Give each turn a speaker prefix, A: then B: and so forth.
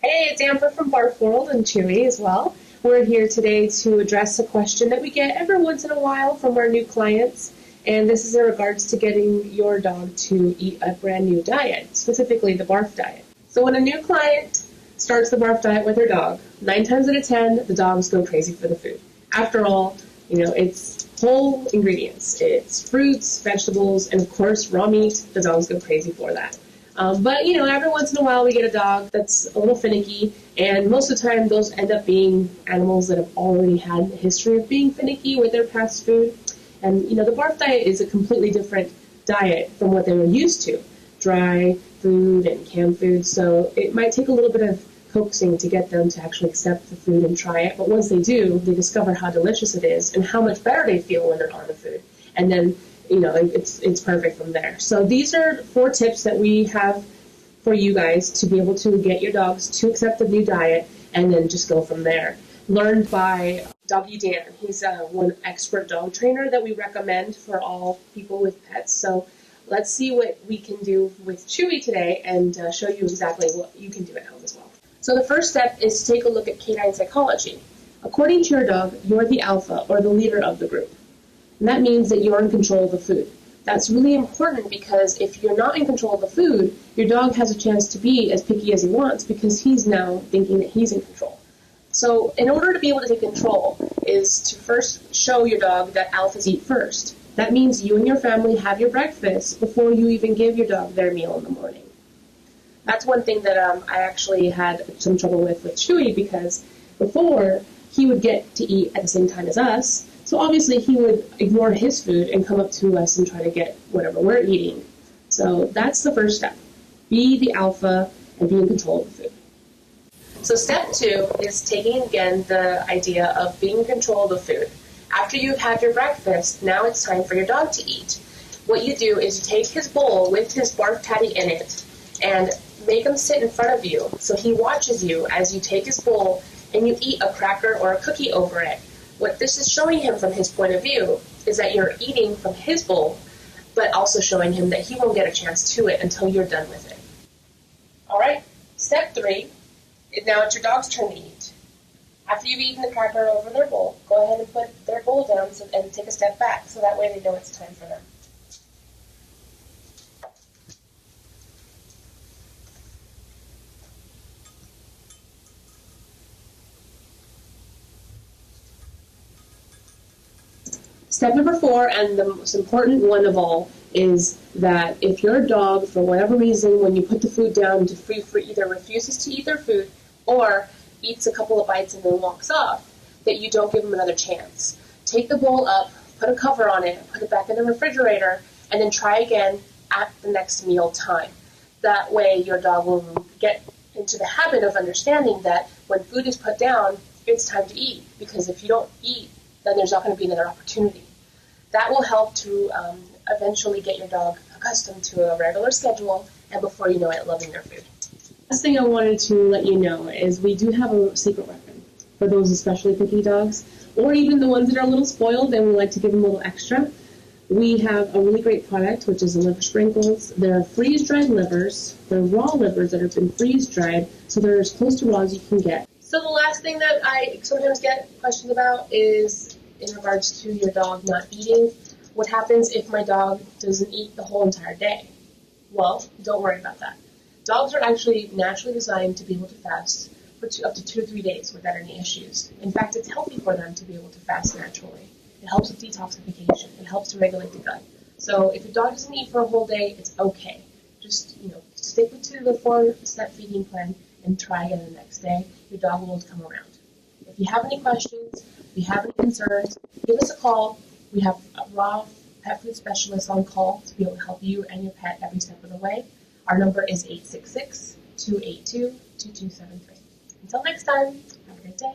A: Hey, it's Amber from BARF World and Chewy as well. We're here today to address a question that we get every once in a while from our new clients, and this is in regards to getting your dog to eat a brand new diet, specifically the BARF diet. So when a new client starts the BARF diet with their dog, 9 times out of 10, the dogs go crazy for the food. After all, it's whole ingredients. It's fruits, vegetables, and of course raw meat. The dogs go crazy for that. But every once in a while we get a dog that's a little finicky, and most of the time those end up being animals that have already had a history of being finicky with their past food. And the BARF diet is a completely different diet from what they were used to. Dry food and canned food, so it might take a little bit of coaxing to get them to actually accept the food and try it. But once they do, they discover how delicious it is and how much better they feel when they're on the food. And then it's perfect from there. So these are 4 tips that we have for you guys to be able to get your dogs to accept the new diet and then just go from there. Learned by Doggy Dan. He's one expert dog trainer that we recommend for all people with pets. So let's see what we can do with Chewy today and show you exactly what you can do at home as well. So the first step is to take a look at canine psychology. According to your dog, you're the alpha or the leader of the group. And that means that you're in control of the food. That's really important because if you're not in control of the food, your dog has a chance to be as picky as he wants because he's now thinking that he's in control. So in order to be able to take control is to first show your dog that alphas eat first. That means you and your family have your breakfast before you even give your dog their meal in the morning. That's one thing that I actually had some trouble with Chewy because before he would get to eat at the same time as us. So obviously he would ignore his food and come up to us and try to get whatever we're eating. So that's the first step. Be the alpha and be in control of the food. So step 2 is taking again the idea of being in control of the food. After you've had your breakfast, now it's time for your dog to eat. What you do is you take his bowl with his BARF patty in it and make him sit in front of you so he watches you as you take his bowl and you eat a cracker or a cookie over it. What this is showing him from his point of view is that you're eating from his bowl, but also showing him that he won't get a chance to it until you're done with it. All right, step 3 is now it's your dog's turn to eat. After you've eaten the cracker over their bowl, go ahead and put their bowl down and take a step back so that way they know it's time for them. Step number 4, and the most important one of all, is that if your dog, for whatever reason, when you put the food down, either refuses to eat their food or eats a couple of bites and then walks off, that you don't give them another chance. Take the bowl up, put a cover on it, put it back in the refrigerator, and then try again at the next meal time. That way your dog will get into the habit of understanding that when food is put down, it's time to eat, because if you don't eat, then there's not going to be another opportunity. That will help to eventually get your dog accustomed to a regular schedule, and before you know it, loving their food. Last thing I wanted to let you know is we do have a secret weapon for those especially picky dogs, or even the ones that are a little spoiled and we like to give them a little extra. We have a really great product, which is the liver sprinkles. They're freeze-dried livers. They're raw livers that have been freeze-dried, so they're as close to raw as you can get. So the last thing that I sometimes get questions about is in regards to your dog not eating. What happens if my dog doesn't eat the whole entire day? Well, don't worry about that. Dogs are actually naturally designed to be able to fast for up to 2 to 3 days without any issues. In fact, it's healthy for them to be able to fast naturally. It helps with detoxification. It helps to regulate the gut. So if your dog doesn't eat for a whole day, it's okay. Just stick to the 4-step feeding plan and try again the next day. Your dog will come around. If you have any questions, if you have any concerns, give us a call. We have raw pet food specialists on call to be able to help you and your pet every step of the way. Our number is 866-282-2273. Until next time, have a great day.